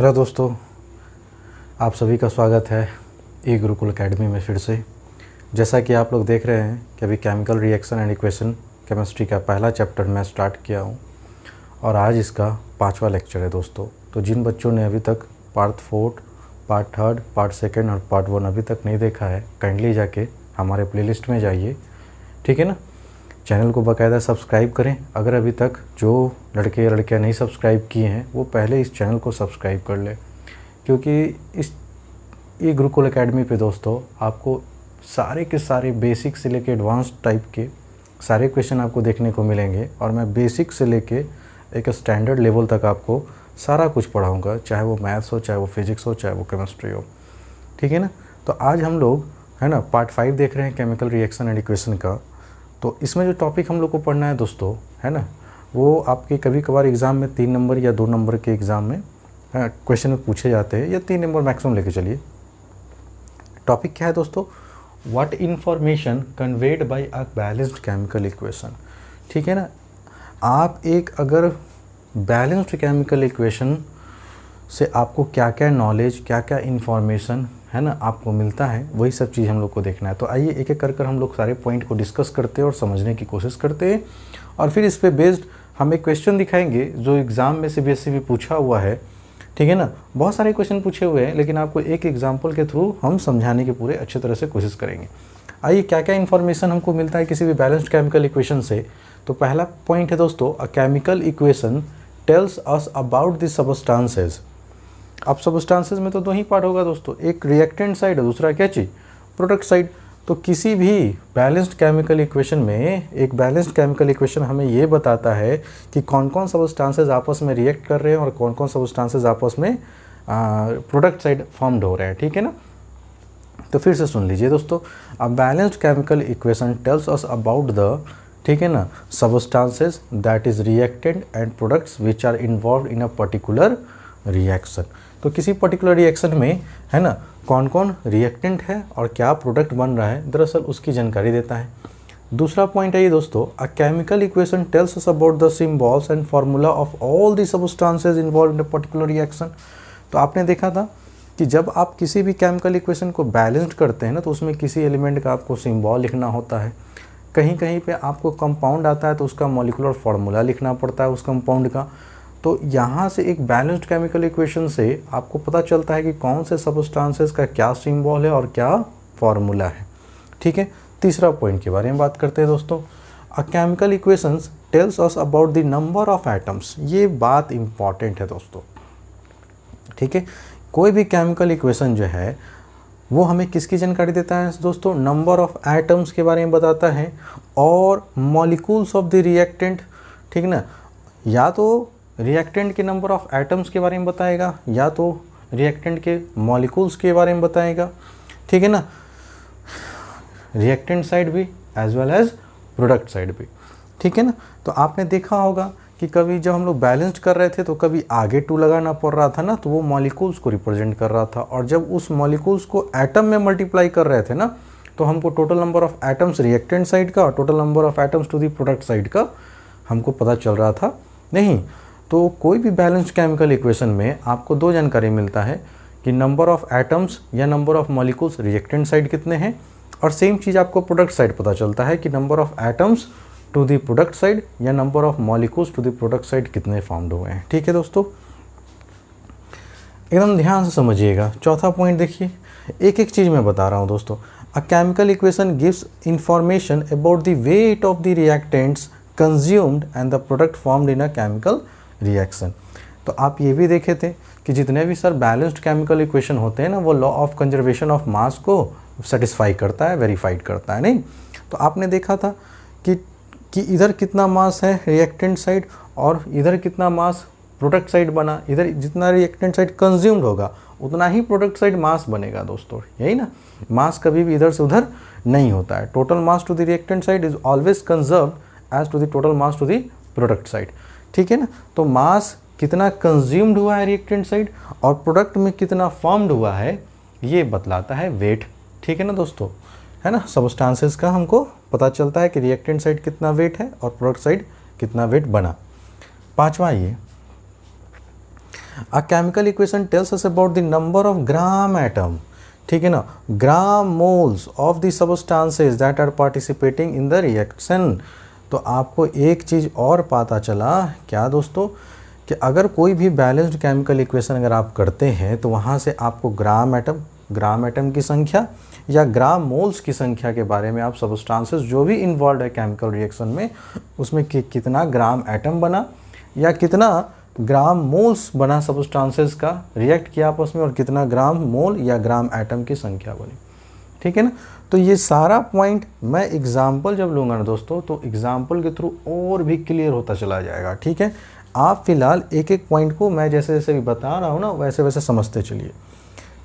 Hello दोस्तों, आप सभी का स्वागत है ई गुरुकुल एकेडमी में फिर से। जैसा कि आप लोग देख रहे हैं कि अभी chemical reaction and equation chemistry का पहला चैप्टर मैं स्टार्ट किया हूं और आज इसका 5वां लेक्चर है दोस्तों। तो जिन बच्चों ने अभी तक पार्ट 4, पार्ट 3, पार्ट 2 और पार्ट 1 अभी तक नहीं देखा है, काइंडली जाके हमारे प्लेलिस्ट में जाइए, ठीक है ना। चैनल को बाकायदा सब्सक्राइब करें। अगर अभी तक जो लड़के या लड़कियाँ नहीं सब्सक्राइब किए हैं वो पहले इस चैनल को सब्सक्राइब कर ले, क्योंकि इस ई गुरुकुल एकेडमी पे दोस्तों आपको सारे के सारे बेसिक से लेके एडवांस टाइप के सारे क्वेश्चन आपको देखने को मिलेंगे और मैं बेसिक से लेके एक स्टैंडर्ड लेवल तक आपको सारा कुछ पढ़ाऊँगा, चाहे वो मैथ्स हो, चाहे वो फिज़िक्स हो, चाहे वो केमिस्ट्री हो, ठीक है ना। तो आज हम लोग है ना पार्ट 5 देख रहे हैं केमिकल रिएक्शन एंड इक्वेशन का। तो इसमें जो टॉपिक हम लोग को पढ़ना है दोस्तों, है ना, वो आपके कभी कभार एग्ज़ाम में 3 नंबर या 2 नंबर के एग्ज़ाम में क्वेश्चन में पूछे जाते हैं, या 3 नंबर मैक्सिमम लेके चलिए। टॉपिक क्या है दोस्तों? What information conveyed by a balanced chemical equation, ठीक है ना। आप एक अगर बैलेंस्ड केमिकल इक्वेशन से आपको क्या क्या नॉलेज, क्या क्या इन्फॉर्मेशन है ना आपको मिलता है, वही सब चीज़ हम लोग को देखना है। तो आइए एक एक कर हम लोग सारे पॉइंट को डिस्कस करते हैं और समझने की कोशिश करते हैं, और फिर इस पे बेस्ड हम एक क्वेश्चन दिखाएंगे जो एग्ज़ाम में सीबीएसई भी पूछा हुआ है, ठीक है ना। बहुत सारे क्वेश्चन पूछे हुए हैं, लेकिन आपको एक एग्जाम्पल के थ्रू हम समझाने के पूरे अच्छे तरह से कोशिश करेंगे। आइए क्या क्या इन्फॉर्मेशन हमको मिलता है किसी भी बैलेंस्ड केमिकल इक्वेशन से। तो पहला पॉइंट है दोस्तों, अ chemical equation tells us about the substances. अब सबस्टांसेस में तो 2 ही पार्ट होगा दोस्तों, एक रिएक्टेंट साइड और दूसरा क्या चीज़, प्रोडक्ट साइड। तो किसी भी बैलेंस्ड केमिकल इक्वेशन में एक बैलेंस्ड केमिकल इक्वेशन हमें ये बताता है कि कौन कौन सबस्टांसेस आपस में रिएक्ट कर रहे हैं और कौन कौन सबस्टांसेस आपस में प्रोडक्ट साइड फॉर्म्ड हो रहे हैं, ठीक है ना। तो फिर से सुन लीजिए दोस्तों, a balanced chemical equation tells us about the, ठीक है ना, substances that is reactant and products which are involve in a particular reaction. तो किसी पर्टिकुलर रिएक्शन में है ना कौन कौन रिएक्टेंट है और क्या प्रोडक्ट बन रहा है, दरअसल उसकी जानकारी देता है। दूसरा पॉइंट है ये दोस्तों, अ chemical equation tells us about the symbols and formula of all the substances involve in a particular reaction. तो आपने देखा था कि जब आप किसी भी केमिकल इक्वेशन को बैलेंस्ड करते हैं ना, तो उसमें किसी एलिमेंट का आपको सिंबल लिखना होता है। कहीं कहीं पे आपको कंपाउंड आता है तो उसका मॉलिक्यूलर फार्मूला लिखना पड़ता है उस कंपाउंड का। तो यहाँ से एक बैलेंस्ड केमिकल इक्वेशन से आपको पता चलता है कि कौन से सबस्टांसेस का क्या सिंबल है और क्या फार्मूला है, ठीक है। तीसरा पॉइंट के बारे में बात करते हैं दोस्तों, a chemical equations tales us about the number of atoms. ये बात इंपॉर्टेंट है दोस्तों, ठीक है। कोई भी केमिकल इक्वेशन जो है वो हमें किसकी जानकारी देता है दोस्तों, नंबर ऑफ एटम्स के बारे में बताता है और मॉलिक्यूल्स ऑफ द रिएक्टेंट, ठीक ना। या तो रिएक्टेंट के नंबर ऑफ एटम्स के बारे में बताएगा या तो रिएक्टेंट के मॉलिक्यूल्स के बारे में बताएगा, ठीक है ना। रिएक्टेंट साइड भी as well as product side भी, ठीक है ना। तो आपने देखा होगा कि कभी जब हम लोग बैलेंस्ड कर रहे थे तो कभी आगे 2 लगाना पड़ रहा था ना, तो वो मॉलिक्यूल्स को रिप्रेजेंट कर रहा था, और जब उस मॉलिक्यूल्स को एटम में मल्टीप्लाई कर रहे थे ना, तो हमको total number of atoms reactant side का और total number of atoms to the product side का हमको पता चल रहा था नहीं। तो कोई भी बैलेंस्ड केमिकल इक्वेशन में आपको 2 जानकारी मिलता है कि नंबर ऑफ एटम्स या number of molecules reactant side कितने हैं, और सेम चीज़ आपको प्रोडक्ट साइड पता चलता है कि number of atoms to the product side या number of molecules to the product side कितने फॉर्म्ड हुए हैं, ठीक है दोस्तों। एकदम ध्यान से समझिएगा। चौथा पॉइंट देखिए, एक एक चीज़ मैं बता रहा हूँ दोस्तों। अ chemical equation gives information about the weight of the reactants consumed and the product formed in a chemical reaction. तो आप ये भी देखे थे कि जितने भी सर बैलेंस्ड केमिकल इक्वेशन होते हैं ना, वो law of conservation of mass को सेटिस्फाई करता है, वेरीफाइड करता है, नहीं। तो आपने देखा था कि इधर कितना मास है रिएक्टेंट साइड और इधर कितना मास प्रोडक्ट साइड बना। इधर जितना रिएक्टेंट साइड कंज्यूम्ड होगा उतना ही प्रोडक्ट साइड मास बनेगा दोस्तों, यही ना। मास कभी भी इधर से उधर नहीं होता है। Total mass to the reactant side is always conserved as to the total mass to the product side, ठीक है ना। तो मास कितना कंज्यूम्ड हुआ है रिएक्टेंट साइड और प्रोडक्ट में कितना फॉर्म्ड हुआ है, ये बतलाता है वेट, ठीक है ना दोस्तों, है ना। सबस्टांसेस का हमको पता चलता है कि रिएक्टेंट साइड कितना वेट है और प्रोडक्ट साइड कितना वेट बना। 5वां ये, a chemical equation tells us about the number of gram atom, ठीक है ना, gram moles of the substances that are participating in the reaction. तो आपको एक चीज़ और पता चला क्या दोस्तों, कि अगर कोई भी बैलेंस्ड केमिकल इक्वेशन अगर आप करते हैं तो वहाँ से आपको ग्राम एटम की संख्या या ग्राम मोल्स की संख्या के बारे में आप सबस्टांसेस जो भी इन्वॉल्व है केमिकल रिएक्शन में उसमें कितना ग्राम एटम बना या कितना ग्राम मोल्स बना सबस्टांसेस का रिएक्ट किया आपस में, और कितना ग्राम मोल या ग्राम एटम की संख्या बनी, ठीक है ना। तो ये सारा पॉइंट मैं एग्जाम्पल जब लूँगा ना दोस्तों तो एग्जाम्पल के थ्रू और भी क्लियर होता चला जाएगा, ठीक है। आप फिलहाल एक एक पॉइंट को मैं जैसे जैसे भी बता रहा हूँ ना वैसे वैसे समझते चलिए।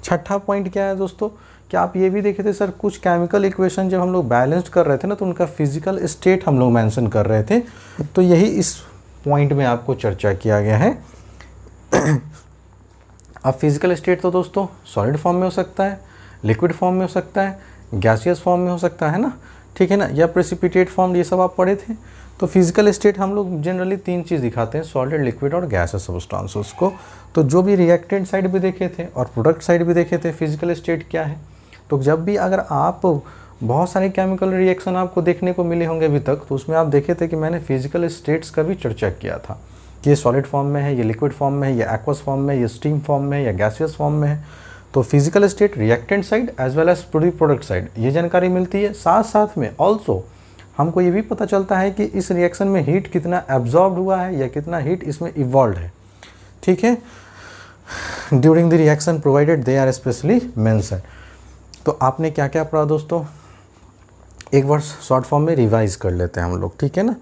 छठा पॉइंट क्या है दोस्तों, कि आप ये भी देखे थे सर कुछ केमिकल इक्वेशन जब हम लोग बैलेंस्ड कर रहे थे ना तो उनका फिजिकल स्टेट हम लोग मेंशन कर रहे थे, तो यही इस पॉइंट में आपको चर्चा किया गया है। अब फिजिकल स्टेट तो दोस्तों सॉलिड फॉर्म में हो सकता है, लिक्विड फॉर्म में हो सकता है, गैसियस फॉर्म में हो सकता है ना, ठीक है ना, या प्रेसिपिटेट फॉर्म, ये सब आप पढ़े थे। तो फिजिकल स्टेट हम लोग जनरली 3 चीज़ दिखाते हैं, सॉलिड, लिक्विड और गैसियस सब्सटेंसेस को। तो जो भी रिएक्टेंट साइड भी देखे थे और प्रोडक्ट साइड भी देखे थे फिजिकल स्टेट क्या है। तो जब भी अगर आप बहुत सारे केमिकल रिएक्शन आपको देखने को मिले होंगे अभी तक, तो उसमें आप देखे थे कि मैंने फिजिकल स्टेट्स का भी चर्चा किया था कि ये सॉलिड फॉर्म में है, ये लिक्विड फॉर्म में है, ये एक्वस फॉर्म में है, ये स्टीम फॉर्म में है या गैसियस फॉर्म में है। तो physical state reactant side as well as product side ये जानकारी मिलती है। साथ साथ में ऑल्सो हमको ये भी पता चलता है कि इस रिएक्शन में हीट कितना एब्जॉर्ब हुआ है या कितना हीट इसमें इवॉल्व है, ठीक है, during the reaction provided they are specially mention. तो आपने क्या क्या पढ़ा दोस्तों, एक बार शॉर्ट फॉर्म में रिवाइज कर लेते हैं हम लोग, ठीक है ना।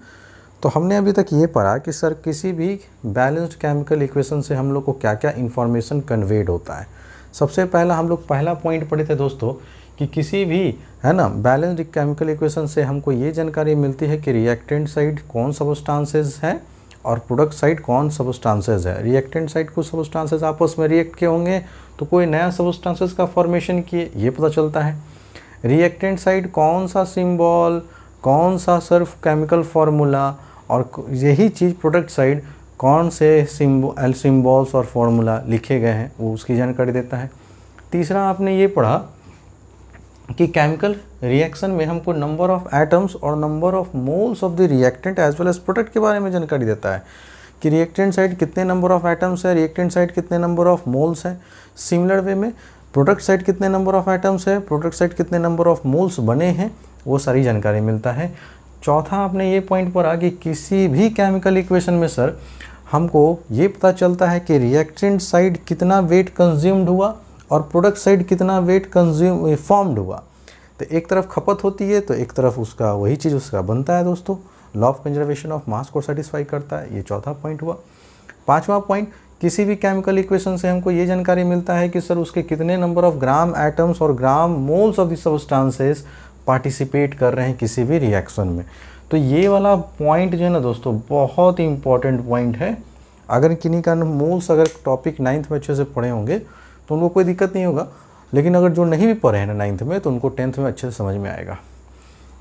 तो हमने अभी तक ये पढ़ा कि सर किसी भी बैलेंस्ड केमिकल इक्वेशन से हम लोग को क्या क्या इन्फॉर्मेशन कन्वेड होता है। सबसे पहला हम लोग पहला पॉइंट पढ़े थे दोस्तों कि किसी भी है ना बैलेंस्ड केमिकल इक्वेशन से हमको ये जानकारी मिलती है कि रिएक्टेंट साइड कौन सबस्टांसेस है और प्रोडक्ट साइड कौन सबस्टांसेस है। रिएक्टेंट साइड कुछ सबस्टांसेस आपस में रिएक्ट किए होंगे तो कोई नया सबस्टांसेस का फॉर्मेशन किए, ये पता चलता है। रिएक्टेंट साइड कौन सा सिंबल, कौन सा सर्फ केमिकल फार्मूला, और यही चीज़ प्रोडक्ट साइड कौन से सिंबल्स और फार्मूला लिखे गए हैं वो उसकी जानकारी देता है। तीसरा आपने ये पढ़ा कि केमिकल रिएक्शन में हमको नंबर ऑफ एटम्स और number of moles of the reactant as well as product के बारे में जानकारी देता है कि रिएक्टेंट साइड कितने नंबर ऑफ एटम्स है, रिएक्टेंट साइड कितने नंबर ऑफ मोल्स है। सिमिलर वे में प्रोडक्ट साइड कितने नंबर ऑफ एटम्स है, प्रोडक्ट साइड कितने नंबर ऑफ मोल्स बने हैं, वो सारी जानकारी मिलता है। चौथा आपने ये पॉइंट पढ़ा कि किसी भी केमिकल इक्वेशन में सर हमको ये पता चलता है कि रिएक्टेंट साइड कितना वेट कंज्यूम्ड हुआ और प्रोडक्ट साइड कितना वेट फॉर्म्ड हुआ। तो एक तरफ खपत होती है तो एक तरफ उसका वही चीज़ उसका बनता है दोस्तों, law of conservation of mass को सेटिस्फाई करता है। ये चौथा पॉइंट हुआ। पांचवा पॉइंट, किसी भी केमिकल इक्वेशन से हमको ये जानकारी मिलता है कि सर उसके कितने नंबर ऑफ ग्राम एटम्स और gram moles of the substances participate कर रहे हैं किसी भी रिएक्शन में। तो ये वाला पॉइंट जो है ना दोस्तों बहुत ही इंपॉर्टेंट पॉइंट है। अगर किन्हीं का मोल्स अगर टॉपिक 9th में अच्छे से पढ़े होंगे तो उनको कोई दिक्कत नहीं होगा, लेकिन अगर जो नहीं भी पढ़े हैं ना 9th में तो उनको 10th में अच्छे से समझ में आएगा।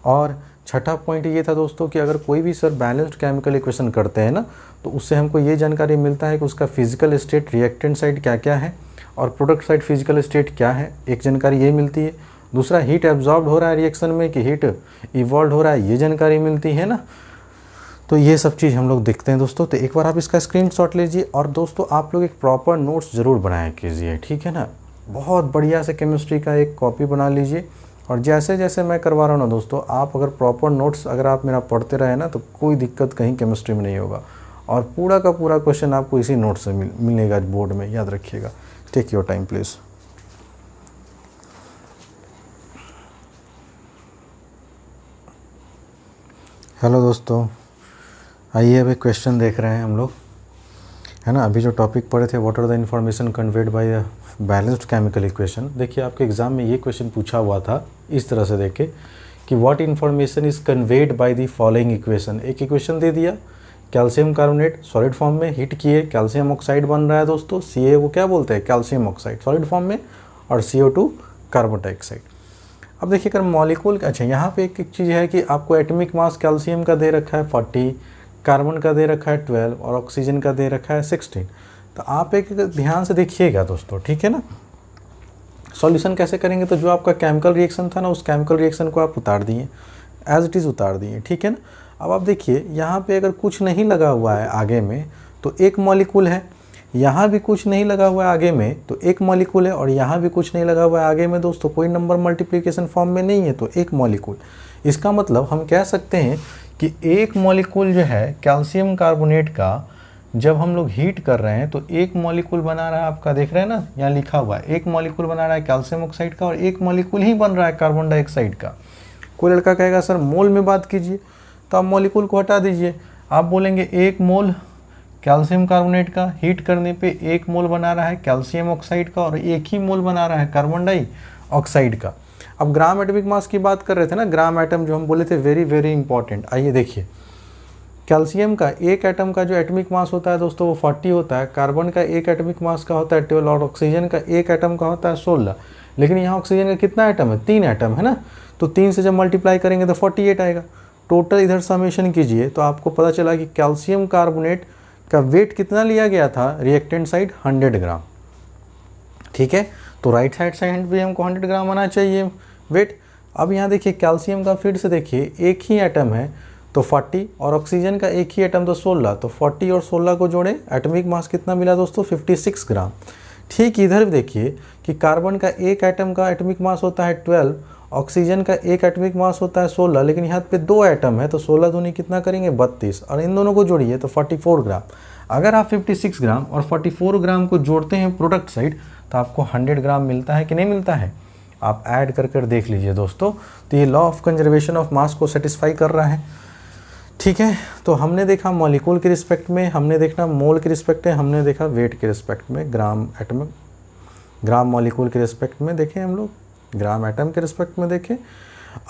और छठा पॉइंट ये था दोस्तों कि अगर कोई भी सर बैलेंस्ड केमिकल इक्वेशन करते हैं ना तो उससे हमको ये जानकारी मिलता है कि उसका फिजिकल स्टेट रिएक्टेंट साइड क्या क्या है और प्रोडक्ट साइड फिजिकल स्टेट क्या है, एक जानकारी ये मिलती है। दूसरा, हीट एब्जॉर्ब हो रहा है रिएक्शन में कि हीट इवॉल्व हो रहा है, ये जानकारी मिलती है ना। तो ये सब चीज़ हम लोग देखते हैं दोस्तों। तो एक बार आप इसका स्क्रीनशॉट लीजिए और दोस्तों आप लोग एक प्रॉपर नोट्स ज़रूर बनाया कीजिए, ठीक है ना। बहुत बढ़िया से केमिस्ट्री का एक कॉपी बना लीजिए और जैसे जैसे मैं करवा रहा हूँ ना दोस्तों, आप अगर प्रॉपर नोट्स अगर आप मेरा पढ़ते रहे ना तो कोई दिक्कत कहीं केमिस्ट्री में नहीं होगा और पूरा का पूरा क्वेश्चन आपको इसी नोट से मिलेगा बोर्ड में, याद रखिएगा। Take your time please. Hello दोस्तों, आइए अब एक क्वेश्चन देख रहे हैं हम लोग, है ना। अभी जो टॉपिक पढ़े थे what are the information conveyed by a balanced chemical equation. देखिए आपके एग्जाम में ये क्वेश्चन पूछा हुआ था इस तरह से, देखे कि what information is conveyed by the following equation. एक इक्वेशन दे दिया, कैल्शियम कार्बोनेट सॉलिड फॉर्म में हीट किए कैल्शियम ऑक्साइड बन रहा है दोस्तों, Ca वो क्या बोलते हैं कैल्शियम ऑक्साइड सॉलिड फॉर्म में, और CO2 कार्बन डाइऑक्साइड। अब देखिए अगर मॉलिक्यूल, अच्छा यहाँ पे एक चीज़ है कि आपको एटॉमिक मास कैल्शियम का दे रखा है 40, कार्बन का दे रखा है 12 और ऑक्सीजन का दे रखा है 16। तो आप एक ध्यान से देखिएगा दोस्तों, ठीक है ना। सॉल्यूशन कैसे करेंगे, तो जो आपका केमिकल रिएक्शन था ना, उस केमिकल रिएक्शन को आप उतार दिए, एज इट इज़ उतार दिए, ठीक है ना। अब आप देखिए यहाँ पे अगर कुछ नहीं लगा हुआ है आगे में तो एक मॉलिक्यूल है, यहाँ भी कुछ नहीं लगा हुआ है आगे में तो एक मॉलिक्यूल है, और यहाँ भी कुछ नहीं लगा हुआ है आगे में दोस्तों, कोई नंबर मल्टीप्लिकेशन फॉर्म में नहीं है तो एक मॉलिक्यूल। इसका मतलब हम कह सकते हैं कि एक मॉलिक्यूल जो है कैल्शियम कार्बोनेट का, जब हम लोग हीट कर रहे हैं तो एक मॉलिक्यूल बना रहा है, आपका देख रहे हैं ना यहाँ लिखा हुआ है, एक मॉलिक्यूल बना रहा है कैल्शियम ऑक्साइड का और एक मॉलिक्यूल ही बन रहा है कार्बन डाइऑक्साइड का। कोई लड़का कहेगा सर मोल में बात कीजिए, तो आप मॉलिक्यूल को हटा दीजिए, आप बोलेंगे एक मोल कैल्शियम कार्बोनेट का हीट करने पे एक मोल बना रहा है कैल्शियम ऑक्साइड का और एक ही मोल बना रहा है कार्बन डाइऑक्साइड का। अब ग्राम एटॉमिक मास की बात कर रहे थे ना, ग्राम एटम जो हम बोले थे वेरी वेरी इंपॉर्टेंट। आइए देखिए, कैल्शियम का एक एटम का जो एटॉमिक मास होता है दोस्तों वो 40 होता है, कार्बन का एक एटॉमिक मास का होता है 12 और ऑक्सीजन का एक एटम का होता है 16। लेकिन यहाँ ऑक्सीजन का कितना एटम है, 3 एटम है ना, तो 3 से जब मल्टीप्लाई करेंगे तो 48 आएगा। टोटल इधर समेशन कीजिए तो आपको पता चला कि कैल्शियम कार्बोनेट का वेट कितना लिया गया था, रिएक्टेंट साइड 100 ग्राम, ठीक है। तो राइट साइड साइड भी हमको 100 ग्राम आना चाहिए वेट। अब यहाँ देखिए कैल्शियम का फिर से देखिए एक ही एटम है तो 40 और ऑक्सीजन का एक ही एटम तो 16, तो 40 और 16 को जोड़े एटॉमिक मास कितना मिला दोस्तों, 56 ग्राम। ठीक इधर देखिए कि कार्बन का एक एटम का एटॉमिक मास होता है 12, ऑक्सीजन का एक एटॉमिक मास होता है 16, लेकिन यहाँ पे 2 एटम है तो 16 दूनी कितना करेंगे 32, और इन दोनों को जोड़िए तो 44 ग्राम। अगर आप 56 ग्राम और 44 ग्राम को जोड़ते हैं प्रोडक्ट साइड तो आपको 100 ग्राम मिलता है कि नहीं मिलता है, आप ऐड कर देख लीजिए दोस्तों। तो ये law of conservation of mass को सेटिस्फाई कर रहा है, ठीक है। तो हमने देखा मॉलिक्यूल के रिस्पेक्ट में, हमने देखा मोल के रिस्पेक्ट में, हमने देखा वेट के रिस्पेक्ट में, ग्राम एटम, ग्राम मॉलिक्यूल के रिस्पेक्ट में देखें हम लोग, ग्राम एटम के रिस्पेक्ट में देखें।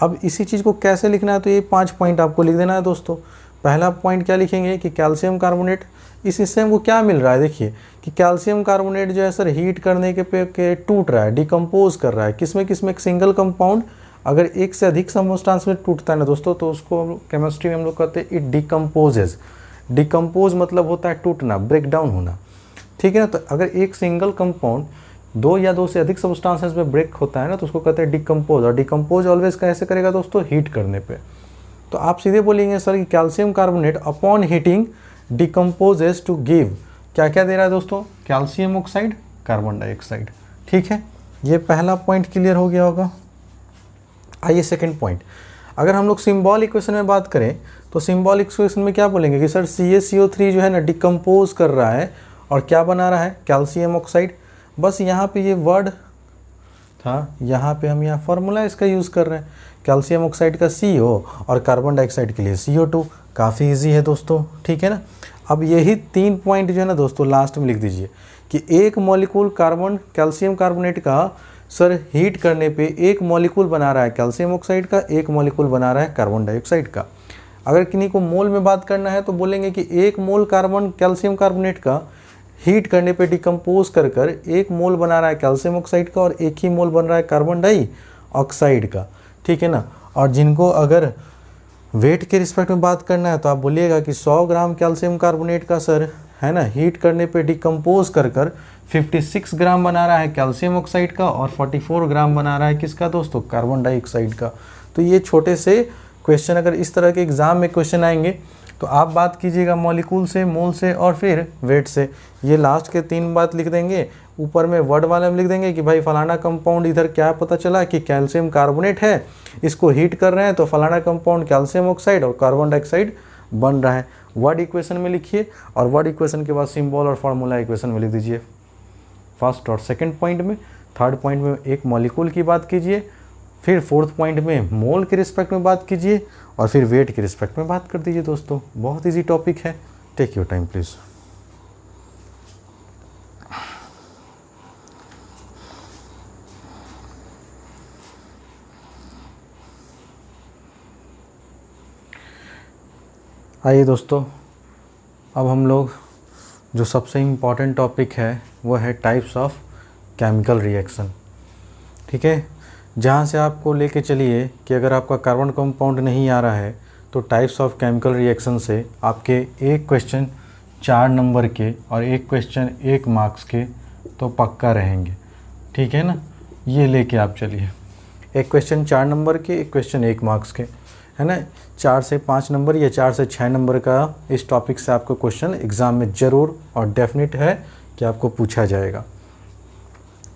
अब इसी चीज़ को कैसे लिखना है, तो ये 5 पॉइंट आपको लिख देना है दोस्तों। पहला पॉइंट क्या लिखेंगे कि कैल्शियम कार्बोनेट, इस हिस्से में क्या मिल रहा है, देखिए कि कैल्शियम कार्बोनेट जो है सर हीट करने के टूट रहा है, डिकम्पोज कर रहा है, किसमें किसमें, एक सिंगल कंपाउंड अगर एक से अधिक सब्सटेंस में टूटता है ना दोस्तों तो उसको केमिस्ट्री में हम लोग कहते हैं इट डिकम्पोजेज। डिकम्पोज मतलब होता है टूटना, ब्रेक डाउन होना, ठीक है ना। तो अगर एक सिंगल कंपाउंड 2 या 2 से अधिक सब्सटेंसेस में ब्रेक होता है ना तो उसको कहते हैं डिकम्पोज, और डिकम्पोज ऑलवेज कैसे करेगा दोस्तों, हीट करने पे। तो आप सीधे बोलेंगे सर कि calcium carbonate upon heating decomposes to give, क्या क्या दे रहा है दोस्तों, कैल्शियम ऑक्साइड, कार्बन डाइऑक्साइड, ठीक है। ये पहला पॉइंट क्लियर हो गया होगा। आइए सेकंड पॉइंट, अगर हम लोग सिंबल इक्वेशन में बात करें तो सिंबल इक्वेशन में क्या बोलेंगे कि सर CaCO3 जो है ना डिकम्पोज कर रहा है और क्या बना रहा है, कैल्शियम ऑक्साइड। बस यहाँ पे ये वर्ड था, यहाँ पे हम यहाँ फार्मूला इसका यूज़ कर रहे हैं, कैल्शियम ऑक्साइड का CO और कार्बन डाइऑक्साइड के लिए CO2, काफ़ी इजी है दोस्तों, ठीक है ना। अब यही 3 पॉइंट जो है ना दोस्तों लास्ट में लिख दीजिए कि एक मॉलिक्यूल कार्बन कैल्शियम कार्बोनेट का सर हीट करने पे एक मॉलिक्यूल बना रहा है कैल्शियम ऑक्साइड का, एक मॉलिक्यूल बना रहा है कार्बन डाइऑक्साइड का। अगर किन्हीं को मोल में बात करना है तो बोलेंगे कि एक मोल कार्बन कैल्शियम कार्बोनेट का हीट करने पे डिकम्पोज कर एक मोल बना रहा है कैल्शियम ऑक्साइड का और एक ही मोल बन रहा है कार्बन डाइऑक्साइड का, ठीक है ना। और जिनको अगर वेट के रिस्पेक्ट में बात करना है तो आप बोलिएगा कि 100 ग्राम कैल्शियम कार्बोनेट का सर है ना हीट करने पे डिकम्पोज कर 56 ग्राम बना रहा है कैल्शियम ऑक्साइड का और 44 ग्राम बना रहा है किसका दोस्तों, कार्बन डाइऑक्साइड का। तो ये छोटे से क्वेश्चन अगर इस तरह के एग्जाम में क्वेश्चन आएंगे तो आप बात कीजिएगा मॉलिक्यूल से, मोल से और फिर वेट से। ये लास्ट के 3 बात लिख देंगे, ऊपर में वर्ड वाले में लिख देंगे कि भाई फलाना कंपाउंड इधर क्या पता चला कि कैल्शियम कार्बोनेट है, इसको हीट कर रहे हैं तो फलाना कंपाउंड कैल्शियम ऑक्साइड और कार्बन डाइऑक्साइड बन रहा है। वर्ड इक्वेशन में लिखिए और वर्ड इक्वेशन के बाद सिंबल और फार्मूला इक्वेशन में लिख दीजिए फर्स्ट और सेकंड पॉइंट में। थर्ड पॉइंट में एक मॉलिक्यूल की बात कीजिए, फिर फोर्थ पॉइंट में मोल के रिस्पेक्ट में बात कीजिए और फिर वेट के रिस्पेक्ट में बात कर दीजिए दोस्तों। बहुत इजी टॉपिक है, टेक योर टाइम प्लीज़। आइए दोस्तों, अब हम लोग जो सबसे इम्पॉर्टेंट टॉपिक है वो है टाइप्स ऑफ केमिकल रिएक्शन, ठीक है। जहाँ से आपको लेके चलिए कि अगर आपका कार्बन कंपाउंड नहीं आ रहा है तो टाइप्स ऑफ केमिकल रिएक्शन से आपके एक क्वेश्चन 4 नंबर के और एक क्वेश्चन 1 मार्क्स के तो पक्का रहेंगे, ठीक है ना। ये लेके आप चलिए, एक क्वेश्चन 4 नंबर के, एक क्वेश्चन 1 मार्क्स के, है ना। 4 से 5 नंबर या 4 से 6 नंबर का इस टॉपिक से आपको क्वेश्चन एग्ज़ाम में ज़रूर और डेफिनेट है कि आपको पूछा जाएगा।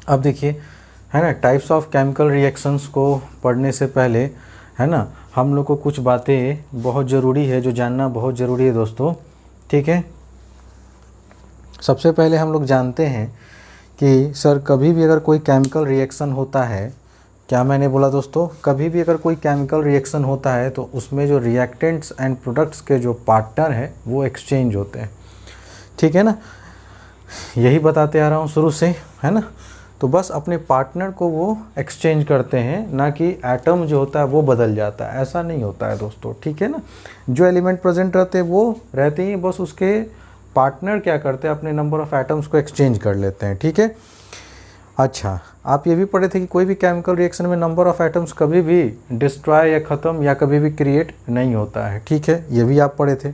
अब देखिए, है ना, टाइप्स ऑफ केमिकल रिएक्शंस को पढ़ने से पहले, है ना, हम लोग को कुछ बातें बहुत ज़रूरी है, जो जानना बहुत ज़रूरी है दोस्तों, ठीक है। सबसे पहले हम लोग जानते हैं कि सर कभी भी अगर कोई केमिकल रिएक्शन होता है, क्या मैंने बोला दोस्तों, कभी भी अगर कोई केमिकल रिएक्शन होता है तो उसमें जो रिएक्टेंट्स एंड प्रोडक्ट्स के जो पार्टनर हैं वो एक्सचेंज होते हैं, ठीक है ना। यही बताते आ रहा हूँ शुरू से, है ना। तो बस अपने पार्टनर को वो एक्सचेंज करते हैं, ना कि एटम जो होता है वो बदल जाता है, ऐसा नहीं होता है दोस्तों, ठीक है ना। जो एलिमेंट प्रेजेंट रहते हैं वो रहते ही, बस उसके पार्टनर क्या करते हैं, अपने नंबर ऑफ़ एटम्स को एक्सचेंज कर लेते हैं, ठीक है। अच्छा, आप ये भी पढ़े थे कि कोई भी केमिकल रिएक्शन में नंबर ऑफ़ एटम्स कभी भी डिस्ट्रॉय या ख़त्म या कभी भी क्रिएट नहीं होता है, ठीक है, ये भी आप पढ़े थे।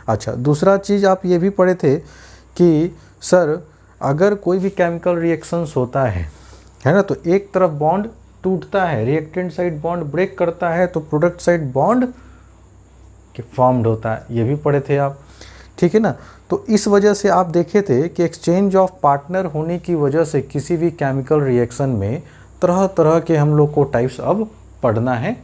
अच्छा, दूसरा चीज़ आप ये भी पढ़े थे कि सर अगर कोई भी केमिकल रिएक्शंस होता है ना, तो एक तरफ बॉन्ड टूटता है, रिएक्टेंट साइड बॉन्ड ब्रेक करता है, तो प्रोडक्ट साइड बॉन्ड फॉर्म्ड होता है, ये भी पढ़े थे आप, ठीक है ना। तो इस वजह से आप देखे थे कि एक्सचेंज ऑफ पार्टनर होने की वजह से किसी भी केमिकल रिएक्शन में तरह तरह के हम लोग को टाइप्स अब पढ़ना है,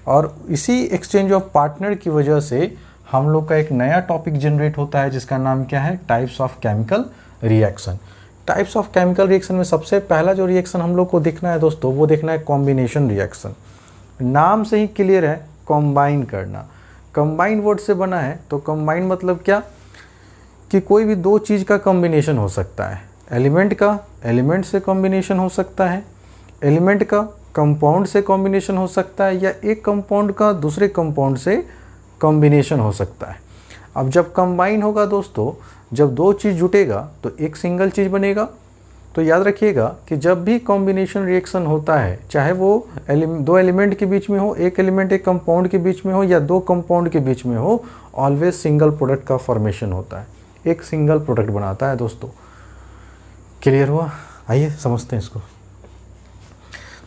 और इसी एक्सचेंज ऑफ पार्टनर की वजह से हम लोग का एक नया टॉपिक जनरेट होता है जिसका नाम क्या है, types of chemical reaction. Types of chemical reaction में सबसे पहला जो रिएक्शन हम लोग को देखना है दोस्तों, वो देखना है कॉम्बिनेशन रिएक्शन। नाम से ही क्लियर है, कॉम्बाइन करना, कंबाइन वर्ड से बना है। तो कंबाइन मतलब क्या कि कोई भी दो चीज़ का कॉम्बिनेशन हो सकता है, एलिमेंट का एलिमेंट से कॉम्बिनेशन हो सकता है, एलिमेंट का कंपाउंड से कॉम्बिनेशन हो सकता है, या एक कंपाउंड का दूसरे कंपाउंड से कॉम्बिनेशन हो सकता है। अब जब कंबाइन होगा दोस्तों, जब दो चीज़ जुटेगा तो एक सिंगल चीज़ बनेगा। तो याद रखिएगा कि जब भी कॉम्बिनेशन रिएक्शन होता है, चाहे वो दो एलिमेंट के बीच में हो, एक एलिमेंट एक कंपाउंड के बीच में हो, या दो कंपाउंड के बीच में हो, ऑलवेज सिंगल प्रोडक्ट का फॉर्मेशन होता है, एक सिंगल प्रोडक्ट बनाता है दोस्तों। क्लियर हुआ? आइए समझते हैं इसको।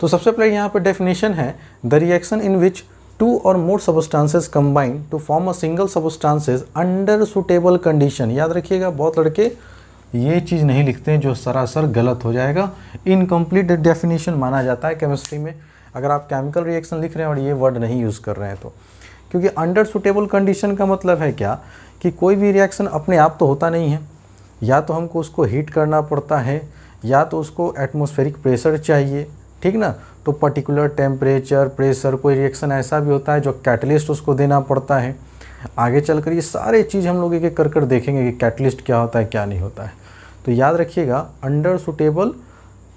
तो सबसे पहले यहाँ पर डेफिनेशन है, the reaction in which two or more substances combine to form a single substances under suitable condition. याद रखिएगा, बहुत लड़के ये चीज़ नहीं लिखते हैं, जो सरासर गलत हो जाएगा। इनकम्प्लीट डेफिनेशन माना जाता है केमिस्ट्री में अगर आप केमिकल रिएक्शन लिख रहे हैं और ये वर्ड नहीं यूज़ कर रहे हैं तो। क्योंकि अंडर सुटेबल कंडीशन का मतलब है क्या कि कोई भी रिएक्शन अपने आप तो होता नहीं है, या तो हमको उसको हीट करना पड़ता है, या तो उसको एटमॉस्फेरिक प्रेशर चाहिए, ठीक ना। तो पर्टिकुलर टेम्परेचर, प्रेशर, कोई रिएक्शन ऐसा भी होता है जो कैटलिस्ट उसको देना पड़ता है। आगे चलकर ये सारे चीज़ हम लोग एक एक कर देखेंगे कि कैटलिस्ट क्या होता है क्या नहीं होता है। तो याद रखिएगा, अंडर सुटेबल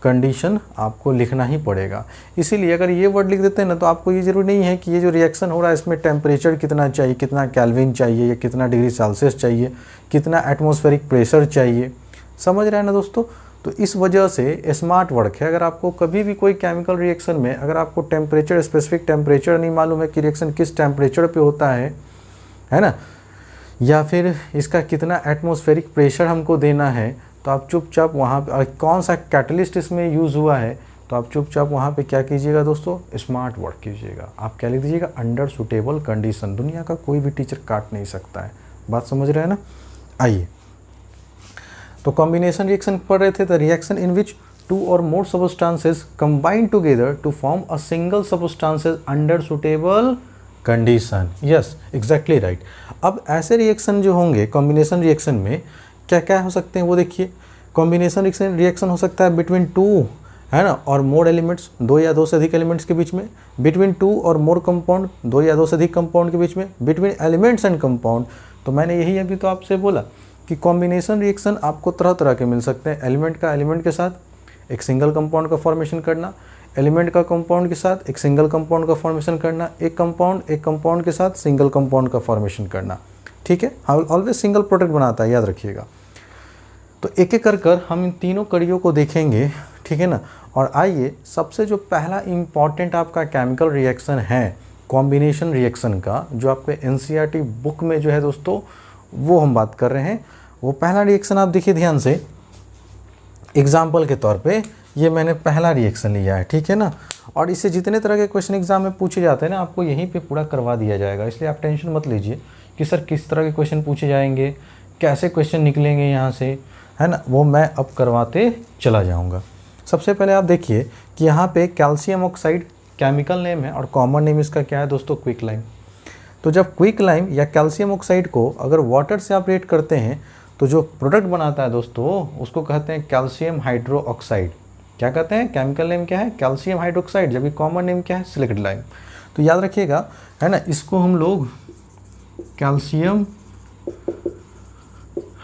कंडीशन आपको लिखना ही पड़ेगा। इसीलिए अगर ये वर्ड लिख देते हैं ना, तो आपको ये ज़रूरी नहीं है कि ये जो रिएक्शन हो रहा है इसमें टेम्परेचर कितना चाहिए, कितना केल्विन चाहिए, या कितना डिग्री सेल्सियस चाहिए, कितना एटमॉस्फेरिक प्रेशर चाहिए। समझ रहे हैं ना दोस्तों। तो इस वजह से स्मार्ट वर्क है। अगर आपको कभी भी कोई केमिकल रिएक्शन में अगर आपको टेम्परेचर, स्पेसिफिक टेम्परेचर नहीं मालूम है कि रिएक्शन किस टेम्परेचर पे होता है ना, या फिर इसका कितना एटमॉस्फेरिक प्रेशर हमको देना है, तो आप चुपचाप वहाँ पे कौन सा कैटलिस्ट इसमें यूज़ हुआ है, तो आप चुपचाप वहाँ पे क्या कीजिएगा दोस्तों, स्मार्ट वर्क कीजिएगा। आप क्या लिख दीजिएगा, अंडर सुटेबल कंडीशन। दुनिया का कोई भी टीचर काट नहीं सकता है। बात समझ रहे हैं ना। आइए, तो कॉम्बिनेशन रिएक्शन पढ़ रहे थे। The reaction in which two or more substances combine together to form a single substances under suitable condition. Yes, exactly right. अब ऐसे रिएक्शन जो होंगे कॉम्बिनेशन रिएक्शन में, क्या क्या हो सकते हैं वो देखिए। कॉम्बिनेशन रिएक्शन हो सकता है बिटवीन टू, है ना, और मोर एलिमेंट्स, दो या दो से अधिक एलिमेंट्स के बीच में। Between two or more compound, दो या दो से अधिक कंपाउंड के बीच में। Between elements and compound. तो मैंने यही अभी तो आपसे बोला कि कॉम्बिनेशन रिएक्शन आपको तरह तरह के मिल सकते हैं। एलिमेंट का एलिमेंट के साथ एक सिंगल कंपाउंड का फॉर्मेशन करना, एलिमेंट का कंपाउंड के साथ एक सिंगल कंपाउंड का फॉर्मेशन करना, एक कंपाउंड के साथ सिंगल कंपाउंड का फॉर्मेशन करना, ठीक है। ऑलवेज सिंगल प्रोडक्ट बनाता है, याद रखिएगा। तो एक एक कर हम इन तीनों कड़ियों को देखेंगे, ठीक है ना। और आइए, सबसे जो पहला इम्पॉर्टेंट आपका केमिकल रिएक्शन है कॉम्बिनेशन रिएक्शन का, जो आपके एनसीईआरटी बुक में जो है दोस्तों, वो हम बात कर रहे हैं, वो पहला रिएक्शन आप देखिए ध्यान से, एग्जाम्पल के तौर पे ये मैंने पहला रिएक्शन लिया है, ठीक है ना। और इससे जितने तरह के क्वेश्चन एग्जाम में पूछे जाते हैं ना, आपको यहीं पे पूरा करवा दिया जाएगा, इसलिए आप टेंशन मत लीजिए कि सर किस तरह के क्वेश्चन पूछे जाएंगे, कैसे क्वेश्चन निकलेंगे यहाँ से, है ना, वो मैं अब करवाते चला जाऊँगा। सबसे पहले आप देखिए कि यहाँ पे कैल्शियम ऑक्साइड केमिकल नेम है और कॉमन नेम इसका क्या है दोस्तों, क्विक लाइम। तो जब क्विक लाइम या कैल्शियम ऑक्साइड को अगर वाटर से आप रिएक्ट करते हैं तो जो प्रोडक्ट बनाता है दोस्तों उसको कहते हैं कैल्शियम हाइड्रोक्साइड। क्या कहते हैं, केमिकल नेम क्या है, कैल्शियम हाइड्रोक्साइड, जबकि कॉमन नेम क्या है, सिलिकेट लाइम। तो याद रखिएगा, है ना, इसको हम लोग कैल्शियम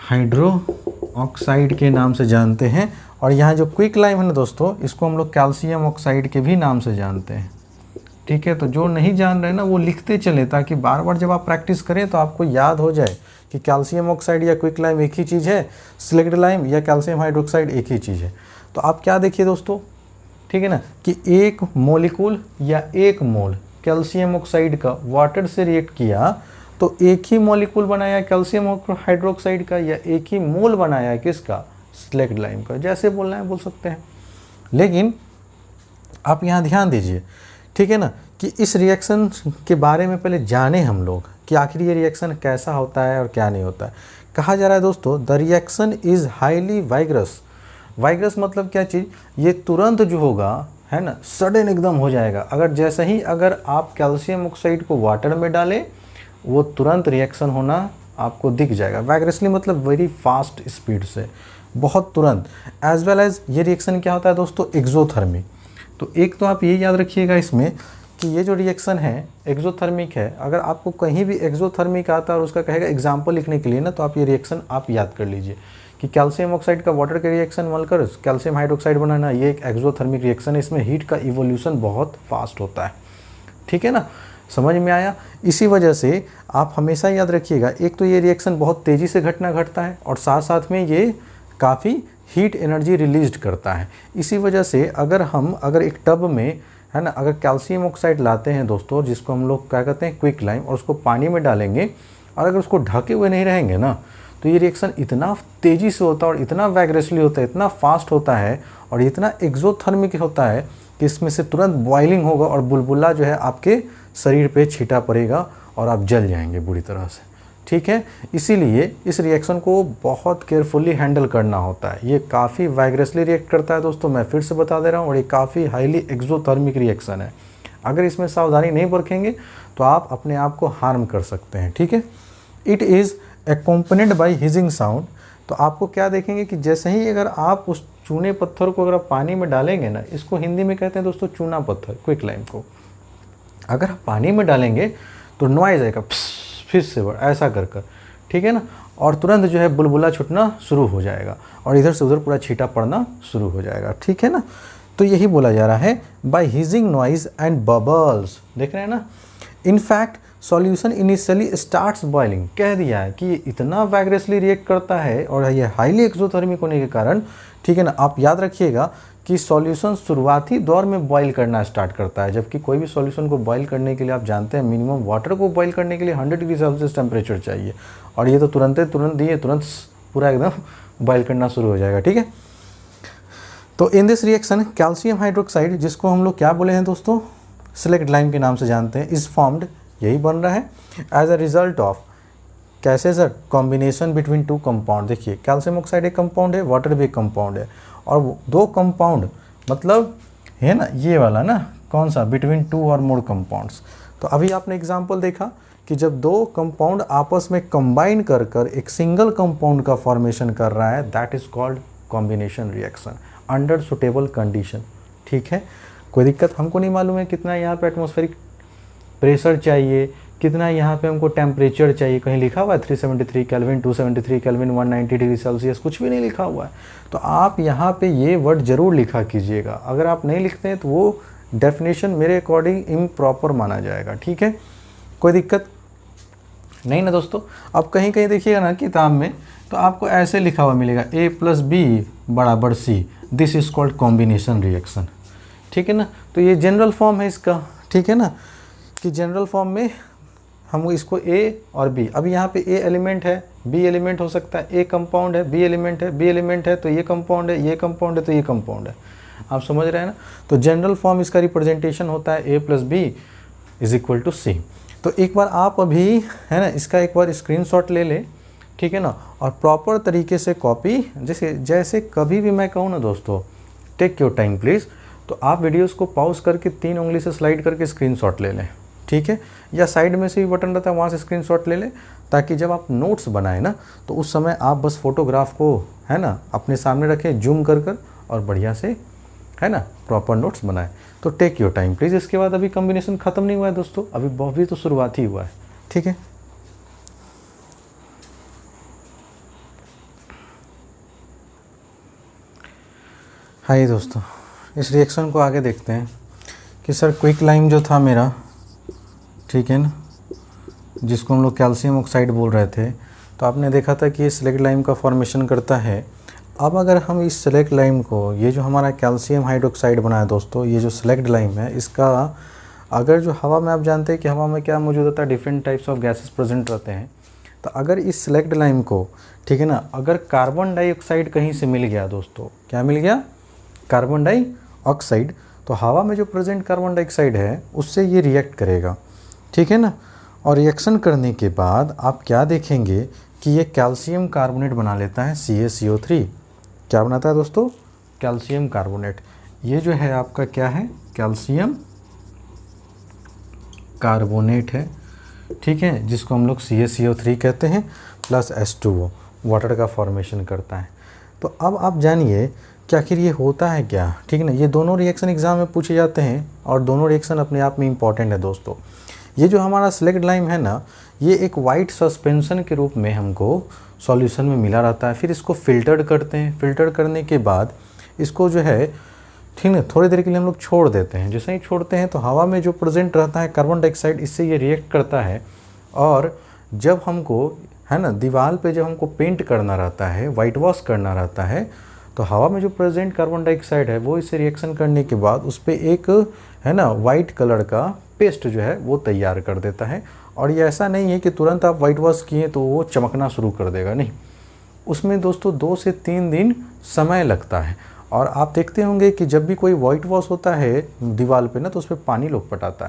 हाइड्रोक्साइड के नाम से जानते हैं। और यहाँ जो क्विक लाइम है ना दोस्तों, इसको हम लोग कैल्शियम ऑक्साइड के भी नाम से जानते हैं, ठीक है। तो जो नहीं जान रहे ना वो लिखते चले, ताकि बार बार जब आप प्रैक्टिस करें तो आपको याद हो जाए कि कैल्शियम ऑक्साइड या क्विक लाइम एक ही चीज़ है, सिलिकेट लाइम या कैल्शियम हाइड्रोक्साइड एक ही चीज़ है। तो आप क्या देखिए दोस्तों, ठीक है ना, कि एक मॉलिक्यूल या एक मोल कैल्शियम ऑक्साइड का वाटर से रिएक्ट किया तो एक ही मॉलिक्यूल बनाया कैल्शियम हाइड्रोक्साइड का, या एक ही मोल बनाया किसका, सिलिकेट लाइम का, जैसे बोलना है बोल सकते हैं। लेकिन आप यहाँ ध्यान दीजिए, ठीक है ना, कि इस रिएक्शन के बारे में पहले जाने हम लोग कि आखिर ये रिएक्शन कैसा होता है और क्या नहीं होता है। कहा जा रहा है दोस्तों, द रिएक्शन इज़ हाईली वाइग्रस। वाइग्रस मतलब क्या चीज़, ये तुरंत जो होगा, है ना, सडन एकदम हो जाएगा। अगर जैसे ही अगर आप कैल्शियम ऑक्साइड को वाटर में डालें, वो तुरंत रिएक्शन होना आपको दिख जाएगा। वाइग्रसली मतलब वेरी फास्ट स्पीड से, बहुत तुरंत। एज वेल एज ये रिएक्शन क्या होता है दोस्तों, एक्सोथर्मिक। तो एक तो आप ये याद रखिएगा इसमें कि ये जो रिएक्शन है एक्सोथर्मिक है। अगर आपको कहीं भी एक्सोथर्मिक आता है और उसका कहेगा एग्जाम्पल लिखने के लिए ना, तो आप ये रिएक्शन आप याद कर लीजिए कि कैल्शियम ऑक्साइड का वाटर के रिएक्शन मिलकर कैल्शियम हाइड्रोक्साइड बनाना, ये एक एक्सोथर्मिक रिएक्शन है। इसमें हीट का इवोल्यूशन बहुत फास्ट होता है, ठीक है ना, समझ में आया। इसी वजह से आप हमेशा याद रखिएगा, एक तो ये रिएक्शन बहुत तेज़ी से घटता है और साथ साथ में ये काफ़ी हीट एनर्जी रिलीज करता है। इसी वजह से अगर एक टब में, है ना, अगर कैल्शियम ऑक्साइड लाते हैं दोस्तों, जिसको हम लोग क्या कहते हैं क्विक लाइम, और उसको पानी में डालेंगे और अगर उसको ढके हुए नहीं रहेंगे ना, तो ये रिएक्शन इतना तेज़ी से होता है और इतना वैग्रेसली होता है, इतना फास्ट होता है और इतना एक्सोथर्मिक होता है कि इसमें से तुरंत बॉइलिंग होगा और बुलबुला जो है आपके शरीर पे छीटा पड़ेगा और आप जल जाएंगे बुरी तरह से, ठीक है। इसीलिए इस रिएक्शन को बहुत केयरफुली हैंडल करना होता है। ये काफ़ी वाइग्रसली रिएक्ट करता है दोस्तों, मैं फिर से बता दे रहा हूँ, और ये काफ़ी हाईली एक्सोथर्मिक रिएक्शन है। अगर इसमें सावधानी नहीं बरतेंगे तो आप अपने आप को हार्म कर सकते हैं, ठीक है। It is accompanied by hissing sound. तो आपको क्या देखेंगे कि जैसे ही अगर आप उस चूने पत्थर को अगर आप पानी में डालेंगे ना, इसको हिंदी में कहते हैं दोस्तों चूना पत्थर, क्विक लाइम को अगर आप पानी में डालेंगे तो नॉइज़ आएगा फिर से ऐसा कर, ठीक है ना, और तुरंत जो है बुलबुला छूटना शुरू हो जाएगा और इधर से उधर पूरा छींटा पड़ना शुरू हो जाएगा, ठीक है ना। तो यही बोला जा रहा है by hissing noise and bubbles, देख रहे हैं ना। In fact solution initially starts boiling, कह दिया है कि ये इतना वैग्रेसली रिएक्ट करता है और ये हाईली एक्सोथर्मिक होने के कारण, ठीक है ना। आप याद रखिएगा कि सॉल्यूशन शुरुआती दौर में बॉईल करना स्टार्ट करता है, जबकि कोई भी सॉल्यूशन को बॉईल करने के लिए आप जानते हैं मिनिमम वाटर को बॉईल करने के लिए 100 डिग्री सेल्सियस टेम्परेचर चाहिए, और ये तो तुरंत पूरा एकदम बॉईल करना शुरू हो जाएगा, ठीक है। तो in this reaction calcium hydroxide, जिसको हम लोग क्या बोले हैं दोस्तों, सिलिकेट लाइम के नाम से जानते हैं, इज फॉर्म्ड, यही बन रहा है एज अ रिजल्ट ऑफ, कैसे sir, combination between two compound. देखिए कैल्शियम ऑक्साइड एक कंपाउंड है, वाटर भी एक कंपाउंड है, और दो कंपाउंड मतलब है ना ये वाला ना, कौन सा, between two or more compounds. तो अभी आपने एग्जांपल देखा कि जब दो कंपाउंड आपस में कंबाइन कर एक सिंगल कंपाउंड का फॉर्मेशन कर रहा है, that is called combination reaction under suitable condition, ठीक है। कोई दिक्कत हमको नहीं मालूम है कितना यहाँ पे एटमॉस्फेरिक प्रेशर चाहिए, कितना यहाँ पे हमको टेम्परेचर चाहिए, कहीं लिखा हुआ है 373 केल्विन, 273 केल्विन, 190 डिग्री सेल्सियस, कुछ भी नहीं लिखा हुआ है। तो आप यहाँ पे ये वर्ड ज़रूर लिखा कीजिएगा। अगर आप नहीं लिखते हैं तो वो डेफिनेशन मेरे अकॉर्डिंग इम्प्रॉपर माना जाएगा, ठीक है। कोई दिक्कत नहीं ना दोस्तों। अब कहीं कहीं देखिएगा ना किताब में, तो आपको ऐसे लिखा हुआ मिलेगा A+B = C, this is called combination reaction, ठीक है ना। तो ये जनरल फॉर्म है इसका, ठीक है ना, कि जनरल फॉर्म में हम इसको ए और बी, अभी यहाँ पे ए एलिमेंट है, बी एलिमेंट हो सकता है, ए कंपाउंड है, बी एलिमेंट है, बी एलिमेंट है तो ये कंपाउंड है, ये कंपाउंड है तो ये कंपाउंड है। आप समझ रहे हैं ना। तो जनरल फॉर्म इसका रिप्रेजेंटेशन होता है A plus B is equal to C. तो एक बार आप अभी है ना इसका एक बार स्क्रीनशॉट ले लें, ठीक है ना, और प्रॉपर तरीके से कॉपी, जैसे कभी भी मैं कहूँ ना दोस्तों टेक योर टाइम प्लीज़, तो आप वीडियोस को पॉज करके 3 उंगली से स्लाइड करके स्क्रीनशॉट ले लें, ठीक है, या साइड में से भी बटन रहता है वहाँ से स्क्रीनशॉट ले लें, ताकि जब आप नोट्स बनाएं ना तो उस समय आप बस फोटोग्राफ को है ना अपने सामने रखें जूम कर और बढ़िया से है ना प्रॉपर नोट्स बनाएं। तो टेक योर टाइम प्लीज़। इसके बाद अभी कॉम्बिनेशन ख़त्म नहीं हुआ है दोस्तों, अभी तो शुरुआत ही हुआ है, ठीक है। हाय दोस्तों, इस रिएक्शन को आगे देखते हैं कि सर क्विक लाइम जो था मेरा, ठीक है ना, जिसको हम लोग कैल्शियम ऑक्साइड बोल रहे थे, तो आपने देखा था कि ये सेलेक्ट लाइम का फॉर्मेशन करता है। अब अगर हम इस सेलेक्ट लाइम को, ये जो हमारा कैल्शियम हाइड्रोक्साइड बना है दोस्तों, ये जो सेलेक्ट लाइम है, इसका अगर जो हवा में, आप जानते हैं कि हवा में क्या मौजूद होता है, different types of gases present रहते हैं। तो अगर इस सेलेक्ट लाइम को, ठीक है ना, अगर कार्बन डाइऑक्साइड कहीं से मिल गया दोस्तों, क्या मिल गया, कार्बन डाइऑक्साइड, तो हवा में जो प्रेजेंट कार्बन डाइऑक्साइड है उससे ये रिएक्ट करेगा, ठीक है ना। और रिएक्शन करने के बाद आप क्या देखेंगे कि ये कैल्शियम कार्बोनेट बना लेता है, CaCO3। क्या बनाता है दोस्तों, कैल्शियम कार्बोनेट। ये जो है आपका क्या है, कैल्शियम कार्बोनेट है, ठीक है, जिसको हम लोग CaCO3 कहते हैं, प्लस H2O वाटर का फॉर्मेशन करता है। तो अब आप जानिए कि आखिर ये होता है क्या, ठीक है ना। ये दोनों रिएक्शन एग्जाम में पूछे जाते हैं और दोनों रिएक्शन अपने आप में इंपॉर्टेंट है दोस्तों। ये जो हमारा सेलेक्ट लाइम है ना, ये एक वाइट सस्पेंशन के रूप में हमको सॉल्यूशन में मिला रहता है। फिर इसको फ़िल्टर्ड करते हैं, फ़िल्टर करने के बाद इसको जो है, ठीक है, थोड़ी देर के लिए हम लोग छोड़ देते हैं। जैसे ही छोड़ते हैं तो हवा में जो प्रेजेंट रहता है कार्बन डाइऑक्साइड, इससे ये रिएक्ट करता है। और जब हमको है ना दीवार पे जब हमको पेंट करना रहता है, वाइट वॉश करना रहता है, तो हवा में जो प्रेजेंट कार्बन डाइऑक्साइड है वो इसे रिएक्शन करने के बाद उस पर एक है ना वाइट कलर का पेस्ट जो है वो तैयार कर देता है। और ये ऐसा नहीं है कि तुरंत आप वाइट वॉश किए तो वो चमकना शुरू कर देगा, नहीं, उसमें दोस्तों 2 से 3 दिन समय लगता है। और आप देखते होंगे कि जब भी कोई वाइट वॉश होता है दीवार पे ना, तो उस पर पानी लोग पटाता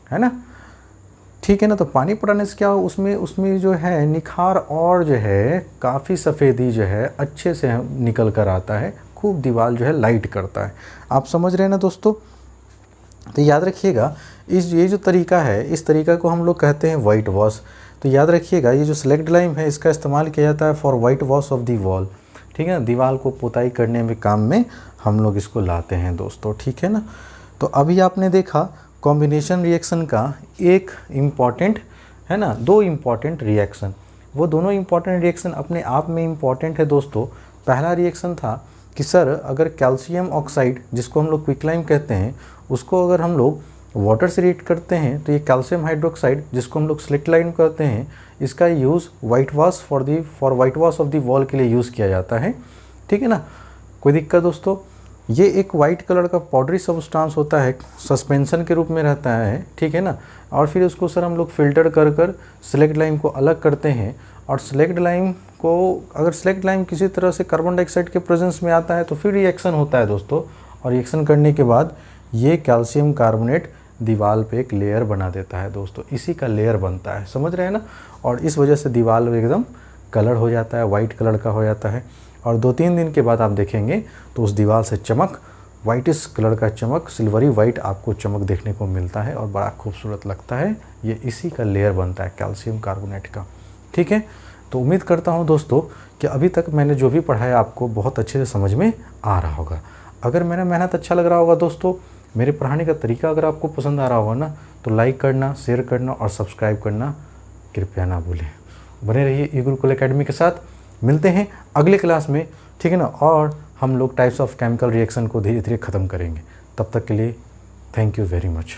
है ना, ठीक है ना। तो पानी पटाने से क्या हो, उसमें जो है निखार और जो है काफ़ी सफ़ेदी जो है अच्छे से निकल कर आता है, खूब दीवार जो है लाइट करता है। आप समझ रहे हैं ना दोस्तों। तो याद रखिएगा ये जो तरीका है, इस तरीका को हम लोग कहते हैं वाइट वॉश। तो याद रखिएगा ये जो सेलेक्ट लाइम है इसका इस्तेमाल किया जाता है for white wash of the wall, ठीक है, दीवार को पुताई करने में काम में हम लोग इसको लाते हैं दोस्तों, ठीक है ना। तो अभी आपने देखा कॉम्बिनेशन रिएक्शन का एक इम्पॉर्टेंट है ना, 2 इम्पॉर्टेंट रिएक्शन, वो दोनों इम्पॉर्टेंट रिएक्शन अपने आप में इम्पॉर्टेंट है दोस्तों। पहला रिएक्शन था कि सर अगर कैल्शियम ऑक्साइड, जिसको हम लोग क्विकलाइम कहते हैं, उसको अगर हम लोग वाटर से रिएक्ट करते हैं तो ये कैल्शियम हाइड्रोक्साइड, जिसको हम लोग सेलेक्ट लाइम कहते हैं, इसका use white wash for white wash of the wall के लिए यूज़ किया जाता है, ठीक है ना। कोई दिक्कत दोस्तों। ये एक वाइट कलर का पाउडरी सब्सटेंस होता है, सस्पेंशन के रूप में रहता है, ठीक है ना। और फिर उसको सर हम लोग फ़िल्टर कर सेलेक्ट लाइम को अलग करते हैं। और सेलेक्ट लाइम को, अगर सेलेक्ट लाइम किसी तरह से कार्बन डाइऑक्साइड के प्रेजेंस में आता है तो फिर रिएक्शन होता है दोस्तों। और रिएक्शन करने के बाद ये कैल्शियम कार्बोनेट दीवार पे एक लेयर बना देता है दोस्तों, इसी का लेयर बनता है, समझ रहे हैं ना। और इस वजह से दीवार एकदम कलर हो जाता है, वाइट कलर का हो जाता है। और 2-3 दिन के बाद आप देखेंगे तो उस दीवार से चमक, वाइटिश कलर का चमक, सिल्वरी वाइट आपको चमक देखने को मिलता है और बड़ा खूबसूरत लगता है। ये इसी का लेयर बनता है कैल्शियम कार्बोनेट का, ठीक है। तो उम्मीद करता हूँ दोस्तों कि अभी तक मैंने जो भी पढ़ाया आपको बहुत अच्छे से समझ में आ रहा होगा। अगर मेरा मेहनत अच्छा लग रहा होगा दोस्तों, मेरे पढ़ाने का तरीका अगर आपको पसंद आ रहा होगा ना, तो लाइक करना, शेयर करना और सब्सक्राइब करना कृपया ना भूलें। बने रहिए ई गुरुकुल एकेडमी के साथ। मिलते हैं अगले क्लास में, ठीक है ना। और हम लोग टाइप्स ऑफ केमिकल रिएक्शन को धीरे धीरे ख़त्म करेंगे। तब तक के लिए थैंक यू वेरी मच।